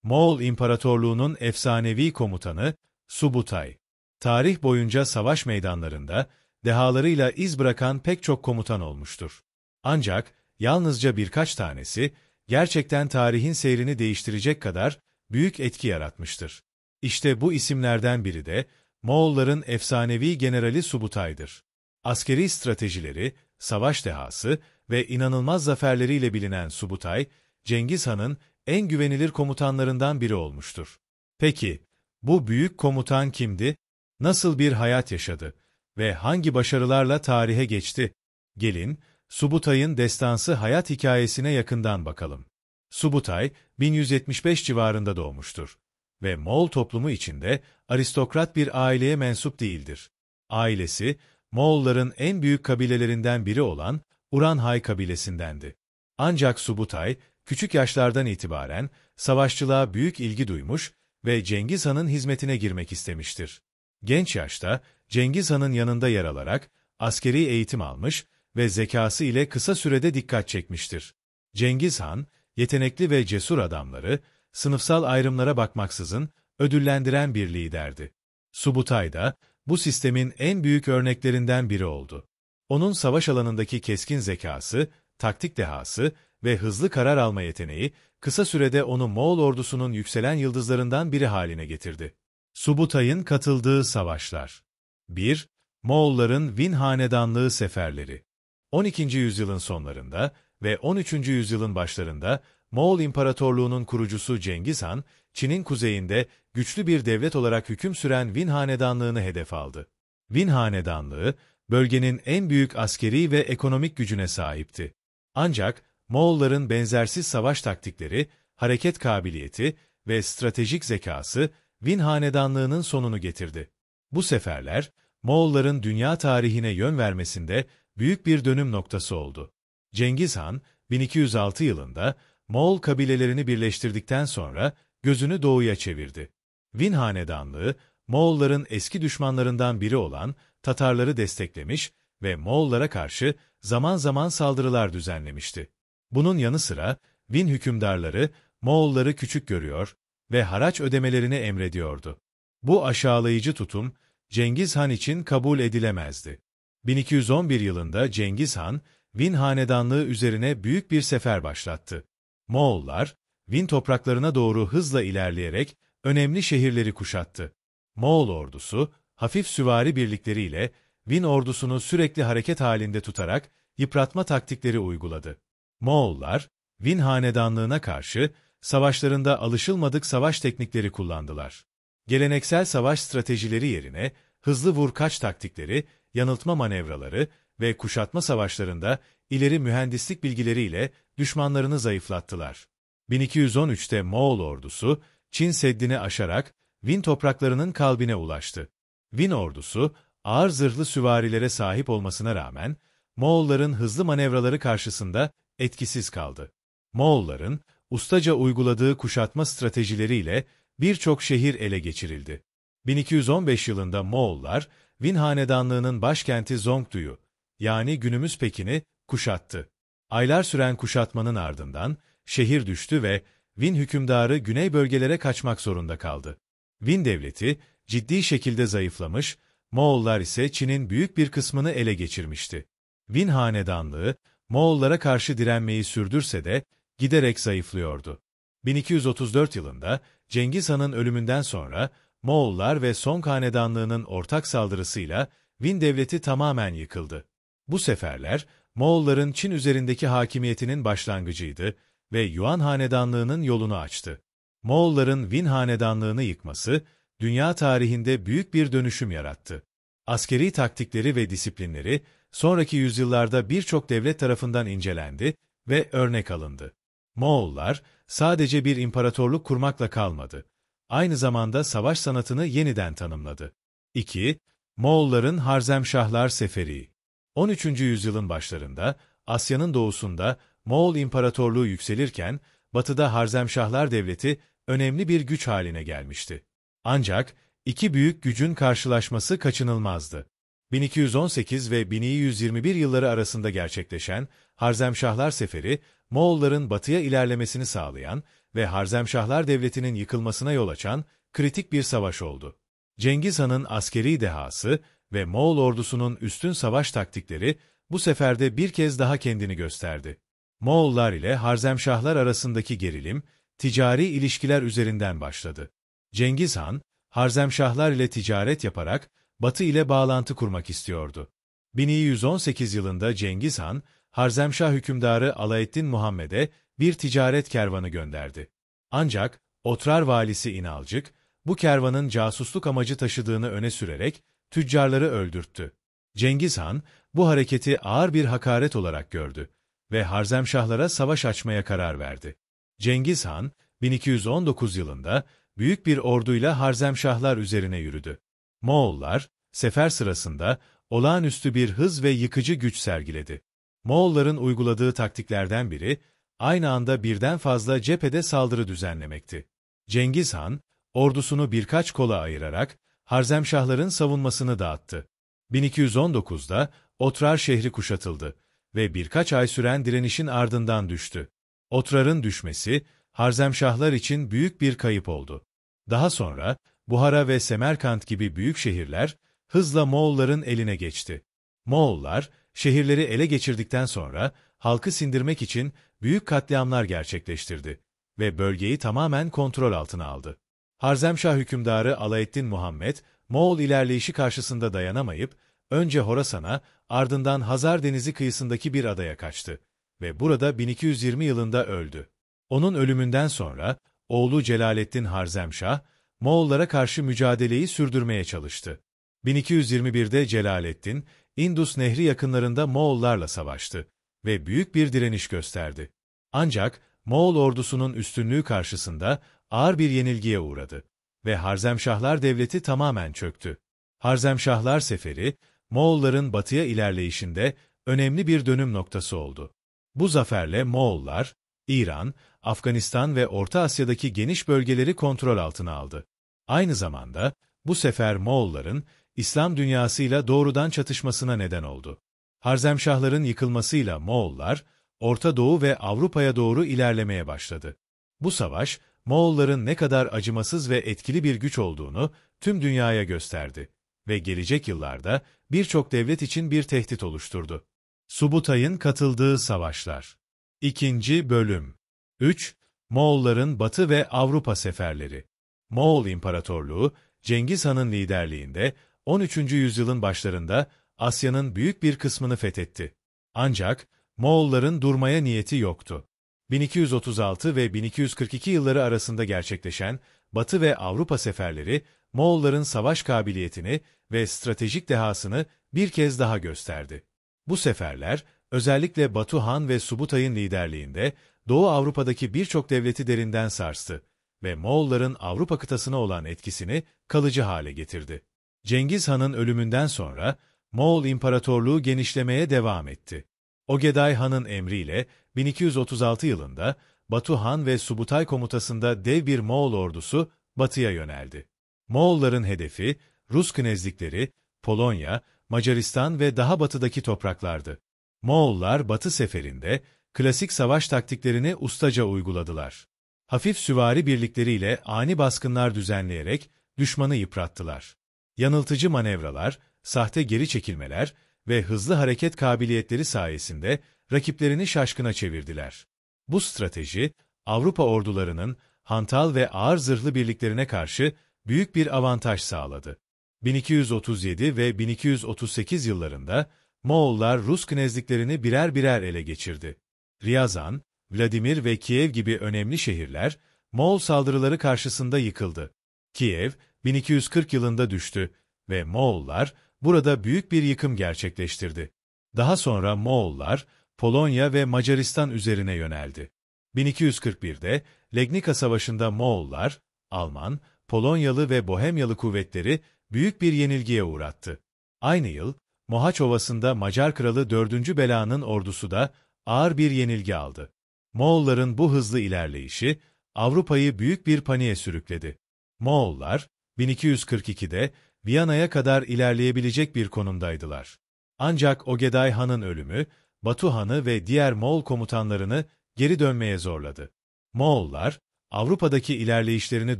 Moğol İmparatorluğu'nun efsanevi komutanı Subutay. Tarih boyunca savaş meydanlarında dehalarıyla iz bırakan pek çok komutan olmuştur. Ancak yalnızca birkaç tanesi gerçekten tarihin seyrini değiştirecek kadar büyük etki yaratmıştır. İşte bu isimlerden biri de Moğolların efsanevi generali Subutay'dır. Askeri stratejileri, savaş dehası ve inanılmaz zaferleriyle bilinen Subutay, Cengiz Han'ın en güvenilir komutanlarından biri olmuştur. Peki, bu büyük komutan kimdi? Nasıl bir hayat yaşadı ve hangi başarılarla tarihe geçti? Gelin, Subutay'ın destansı hayat hikayesine yakından bakalım. Subutay, 1175 civarında doğmuştur ve Moğol toplumu içinde aristokrat bir aileye mensup değildir. Ailesi, Moğolların en büyük kabilelerinden biri olan Uranhay kabilesindendi. Ancak Subutay, küçük yaşlardan itibaren savaşçılığa büyük ilgi duymuş ve Cengiz Han'ın hizmetine girmek istemiştir. Genç yaşta Cengiz Han'ın yanında yer alarak askeri eğitim almış ve zekası ile kısa sürede dikkat çekmiştir. Cengiz Han, yetenekli ve cesur adamları, sınıfsal ayrımlara bakmaksızın ödüllendiren bir liderdi. Subutay da bu sistemin en büyük örneklerinden biri oldu. Onun savaş alanındaki keskin zekası, taktik dehası ve hızlı karar alma yeteneği, kısa sürede onu Moğol ordusunun yükselen yıldızlarından biri haline getirdi. Subutay'ın katıldığı savaşlar. 1. Moğolların Win Hanedanlığı seferleri. 12. yüzyılın sonlarında ve 13. yüzyılın başlarında Moğol İmparatorluğu'nun kurucusu Cengiz Han, Çin'in kuzeyinde güçlü bir devlet olarak hüküm süren Win Hanedanlığı'nı hedef aldı. Win Hanedanlığı, bölgenin en büyük askeri ve ekonomik gücüne sahipti. Ancak Moğolların benzersiz savaş taktikleri, hareket kabiliyeti ve stratejik zekası Win Hanedanlığı'nın sonunu getirdi. Bu seferler, Moğolların dünya tarihine yön vermesinde büyük bir dönüm noktası oldu. Cengiz Han, 1206 yılında Moğol kabilelerini birleştirdikten sonra gözünü doğuya çevirdi. Win Hanedanlığı, Moğolların eski düşmanlarından biri olan Tatarları desteklemiş ve Moğollara karşı zaman zaman saldırılar düzenlemişti. Bunun yanı sıra Win hükümdarları Moğolları küçük görüyor ve haraç ödemelerini emrediyordu. Bu aşağılayıcı tutum Cengiz Han için kabul edilemezdi. 1211 yılında Cengiz Han, Win Hanedanlığı üzerine büyük bir sefer başlattı. Moğollar, Win topraklarına doğru hızla ilerleyerek önemli şehirleri kuşattı. Moğol ordusu, hafif süvari birlikleriyle Win ordusunu sürekli hareket halinde tutarak yıpratma taktikleri uyguladı. Moğollar, Win Hanedanlığı'na karşı savaşlarında alışılmadık savaş teknikleri kullandılar. Geleneksel savaş stratejileri yerine hızlı vur-kaç taktikleri, yanıltma manevraları ve kuşatma savaşlarında ileri mühendislik bilgileriyle düşmanlarını zayıflattılar. 1213'te Moğol ordusu, Çin Seddi'ni aşarak Win topraklarının kalbine ulaştı. Win ordusu, ağır zırhlı süvarilere sahip olmasına rağmen, Moğolların hızlı manevraları karşısında etkisiz kaldı. Moğolların, ustaca uyguladığı kuşatma stratejileriyle birçok şehir ele geçirildi. 1215 yılında Moğollar, Win Hanedanlığı'nın başkenti Zongdu'yu, yani günümüz Pekin'i, kuşattı. Aylar süren kuşatmanın ardından, şehir düştü ve Win hükümdarı güney bölgelere kaçmak zorunda kaldı. Win devleti, ciddi şekilde zayıflamış, Moğollar ise Çin'in büyük bir kısmını ele geçirmişti. Win Hanedanlığı, Moğollara karşı direnmeyi sürdürse de, giderek zayıflıyordu. 1234 yılında, Cengiz Han'ın ölümünden sonra, Moğollar ve Song Hanedanlığı'nın ortak saldırısıyla Win devleti tamamen yıkıldı. Bu seferler, Moğolların Çin üzerindeki hakimiyetinin başlangıcıydı ve Yuan Hanedanlığı'nın yolunu açtı. Moğolların Win Hanedanlığı'nı yıkması, dünya tarihinde büyük bir dönüşüm yarattı. Askeri taktikleri ve disiplinleri, sonraki yüzyıllarda birçok devlet tarafından incelendi ve örnek alındı. Moğollar, sadece bir imparatorluk kurmakla kalmadı. Aynı zamanda savaş sanatını yeniden tanımladı. 2. Moğolların Harzemşahlar Seferi. 13. yüzyılın başlarında, Asya'nın doğusunda Moğol İmparatorluğu yükselirken, batıda Harzemşahlar Devleti önemli bir güç haline gelmişti. Ancak, iki büyük gücün karşılaşması kaçınılmazdı. 1218 ve 1121 yılları arasında gerçekleşen Harzemşahlar Seferi, Moğolların batıya ilerlemesini sağlayan ve Harzemşahlar Devleti'nin yıkılmasına yol açan kritik bir savaş oldu. Cengiz Han'ın askeri dehası ve Moğol ordusunun üstün savaş taktikleri bu seferde bir kez daha kendini gösterdi. Moğollar ile Harzemşahlar arasındaki gerilim, ticari ilişkiler üzerinden başladı. Cengiz Han, Harzemşahlar ile ticaret yaparak Batı ile bağlantı kurmak istiyordu. 1118 yılında Cengiz Han, Harzemşah hükümdarı Alaeddin Muhammed'e bir ticaret kervanı gönderdi. Ancak Otrar valisi İnalcık, bu kervanın casusluk amacı taşıdığını öne sürerek tüccarları öldürttü. Cengiz Han, bu hareketi ağır bir hakaret olarak gördü ve Harzemşahlara savaş açmaya karar verdi. Cengiz Han, 1219 yılında büyük bir orduyla Harzemşahlar üzerine yürüdü. Moğollar, sefer sırasında olağanüstü bir hız ve yıkıcı güç sergiledi. Moğolların uyguladığı taktiklerden biri, aynı anda birden fazla cephede saldırı düzenlemekti. Cengiz Han, ordusunu birkaç kola ayırarak Harzemşahların savunmasını dağıttı. 1219'da Otrar şehri kuşatıldı ve birkaç ay süren direnişin ardından düştü. Otrar'ın düşmesi, Harzemşahlar için büyük bir kayıp oldu. Daha sonra, Buhara ve Semerkant gibi büyük şehirler, hızla Moğolların eline geçti. Moğollar, şehirleri ele geçirdikten sonra, halkı sindirmek için büyük katliamlar gerçekleştirdi ve bölgeyi tamamen kontrol altına aldı. Harzemşah hükümdarı Alaeddin Muhammed, Moğol ilerleyişi karşısında dayanamayıp, önce Horasan'a, ardından Hazar Denizi kıyısındaki bir adaya kaçtı ve burada 1220 yılında öldü. Onun ölümünden sonra, oğlu Celaleddin Harzemşah, Moğollara karşı mücadeleyi sürdürmeye çalıştı. 1221'de Celaleddin, Indus Nehri yakınlarında Moğollarla savaştı ve büyük bir direniş gösterdi. Ancak Moğol ordusunun üstünlüğü karşısında ağır bir yenilgiye uğradı ve Harzemşahlar Devleti tamamen çöktü. Harzemşahlar Seferi, Moğolların batıya ilerleyişinde önemli bir dönüm noktası oldu. Bu zaferle Moğollar, İran, Afganistan ve Orta Asya'daki geniş bölgeleri kontrol altına aldı. Aynı zamanda, bu sefer Moğolların, İslam dünyasıyla doğrudan çatışmasına neden oldu. Harzemşahların yıkılmasıyla Moğollar, Orta Doğu ve Avrupa'ya doğru ilerlemeye başladı. Bu savaş, Moğolların ne kadar acımasız ve etkili bir güç olduğunu tüm dünyaya gösterdi ve gelecek yıllarda birçok devlet için bir tehdit oluşturdu. Subutay'ın katıldığı savaşlar. 2. Bölüm 3. Moğolların Batı ve Avrupa seferleri. Moğol İmparatorluğu, Cengiz Han'ın liderliğinde 13. yüzyılın başlarında Asya'nın büyük bir kısmını fethetti. Ancak Moğolların durmaya niyeti yoktu. 1236 ve 1242 yılları arasında gerçekleşen Batı ve Avrupa seferleri, Moğolların savaş kabiliyetini ve stratejik dehasını bir kez daha gösterdi. Bu seferler, özellikle Batu Han ve Subutay'ın liderliğinde Doğu Avrupa'daki birçok devleti derinden sarstı ve Moğolların Avrupa kıtasına olan etkisini kalıcı hale getirdi. Cengiz Han'ın ölümünden sonra Moğol İmparatorluğu genişlemeye devam etti. Ogeday Han'ın emriyle 1236 yılında Batu Han ve Subutay komutasında dev bir Moğol ordusu batıya yöneldi. Moğolların hedefi Rus knezlikleri, Polonya, Macaristan ve daha batıdaki topraklardı. Moğollar Batı seferinde klasik savaş taktiklerini ustaca uyguladılar. Hafif süvari birlikleriyle ani baskınlar düzenleyerek düşmanı yıprattılar. Yanıltıcı manevralar, sahte geri çekilmeler ve hızlı hareket kabiliyetleri sayesinde rakiplerini şaşkına çevirdiler. Bu strateji, Avrupa ordularının hantal ve ağır zırhlı birliklerine karşı büyük bir avantaj sağladı. 1237 ve 1238 yıllarında Moğollar Rus knezliklerini birer birer ele geçirdi. Ryazan, Vladimir ve Kiev gibi önemli şehirler Moğol saldırıları karşısında yıkıldı. Kiev, 1240 yılında düştü ve Moğollar burada büyük bir yıkım gerçekleştirdi. Daha sonra Moğollar, Polonya ve Macaristan üzerine yöneldi. 1241'de Legnica Savaşı'nda Moğollar, Alman, Polonyalı ve Bohemyalı kuvvetleri büyük bir yenilgiye uğrattı. Aynı yıl, Mohaç Ovası'nda Macar Kralı 4. Bela'nın ordusu da ağır bir yenilgi aldı. Moğolların bu hızlı ilerleyişi, Avrupa'yı büyük bir paniğe sürükledi. Moğollar, 1242'de Viyana'ya kadar ilerleyebilecek bir konumdaydılar. Ancak Ogeday Han'ın ölümü, Batu Han'ı ve diğer Moğol komutanlarını geri dönmeye zorladı. Moğollar, Avrupa'daki ilerleyişlerini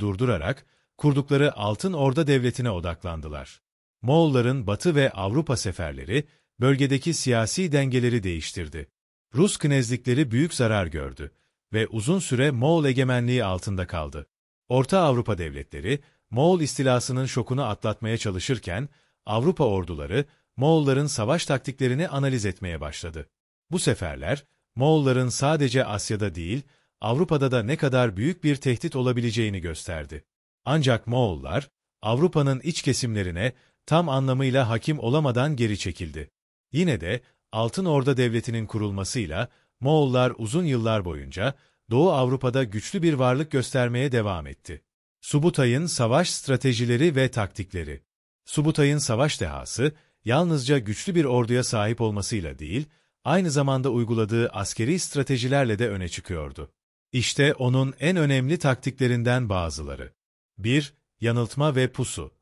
durdurarak kurdukları Altın Orda Devleti'ne odaklandılar. Moğolların Batı ve Avrupa seferleri bölgedeki siyasi dengeleri değiştirdi. Rus knezlikleri büyük zarar gördü ve uzun süre Moğol egemenliği altında kaldı. Orta Avrupa devletleri Moğol istilasının şokunu atlatmaya çalışırken Avrupa orduları Moğolların savaş taktiklerini analiz etmeye başladı. Bu seferler Moğolların sadece Asya'da değil, Avrupa'da da ne kadar büyük bir tehdit olabileceğini gösterdi. Ancak Moğollar, Avrupa'nın iç kesimlerine tam anlamıyla hakim olamadan geri çekildi. Yine de Altın Orda Devleti'nin kurulmasıyla Moğollar uzun yıllar boyunca Doğu Avrupa'da güçlü bir varlık göstermeye devam etti. Subutay'ın savaş stratejileri ve taktikleri. Subutay'ın savaş dehası, yalnızca güçlü bir orduya sahip olmasıyla değil, aynı zamanda uyguladığı askeri stratejilerle de öne çıkıyordu. İşte onun en önemli taktiklerinden bazıları. 1. Yanıltma ve pusu.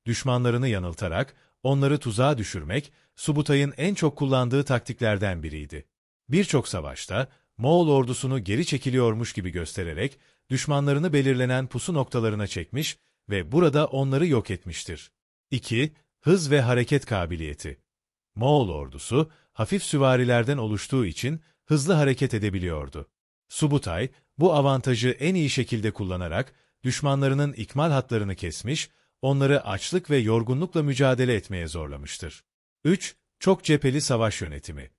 Düşmanlarını yanıltarak onları tuzağa düşürmek, Subutay'ın en çok kullandığı taktiklerden biriydi. Birçok savaşta Moğol ordusunu geri çekiliyormuş gibi göstererek düşmanlarını belirlenen pusu noktalarına çekmiş ve burada onları yok etmiştir. 2. Hız ve hareket kabiliyeti. Moğol ordusu hafif süvarilerden oluştuğu için hızlı hareket edebiliyordu. Subutay, bu avantajı en iyi şekilde kullanarak düşmanlarının ikmal hatlarını kesmiş, onları açlık ve yorgunlukla mücadele etmeye zorlamıştır. 3. Çok cepheli savaş yönetimi.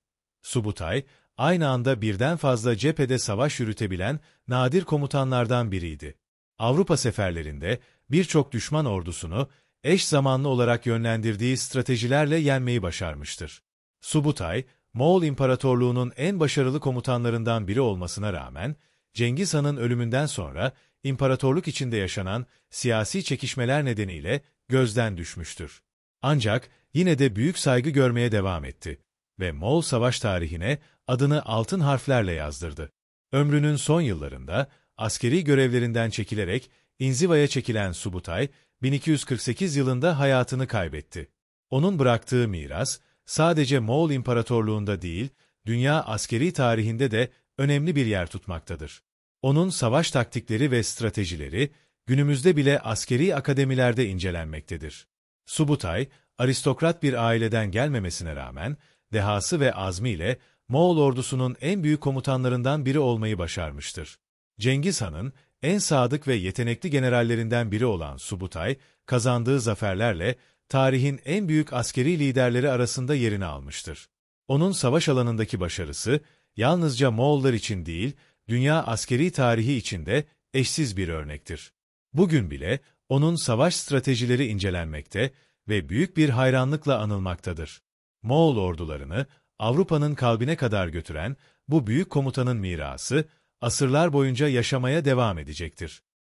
Subutay, aynı anda birden fazla cephede savaş yürütebilen nadir komutanlardan biriydi. Avrupa seferlerinde birçok düşman ordusunu eş zamanlı olarak yönlendirdiği stratejilerle yenmeyi başarmıştır. Subutay, Moğol İmparatorluğu'nun en başarılı komutanlarından biri olmasına rağmen, Cengiz Han'ın ölümünden sonra imparatorluk içinde yaşanan siyasi çekişmeler nedeniyle gözden düşmüştür. Ancak yine de büyük saygı görmeye devam etti ve Moğol savaş tarihine adını altın harflerle yazdırdı. Ömrünün son yıllarında askeri görevlerinden çekilerek inzivaya çekilen Subutay, 1248 yılında hayatını kaybetti. Onun bıraktığı miras, sadece Moğol İmparatorluğu'nda değil, dünya askeri tarihinde de önemli bir yer tutmaktadır. Onun savaş taktikleri ve stratejileri, günümüzde bile askeri akademilerde incelenmektedir. Subutay, aristokrat bir aileden gelmemesine rağmen, dehası ve azmiyle Moğol ordusunun en büyük komutanlarından biri olmayı başarmıştır. Cengiz Han'ın en sadık ve yetenekli generallerinden biri olan Subutay, kazandığı zaferlerle tarihin en büyük askeri liderleri arasında yerini almıştır. Onun savaş alanındaki başarısı, yalnızca Moğollar için değil, dünya askeri tarihi için de eşsiz bir örnektir. Bugün bile onun savaş stratejileri incelenmekte ve büyük bir hayranlıkla anılmaktadır. Moğol ordularını Avrupa'nın kalbine kadar götüren bu büyük komutanın mirası, asırlar boyunca yaşamaya devam edecektir.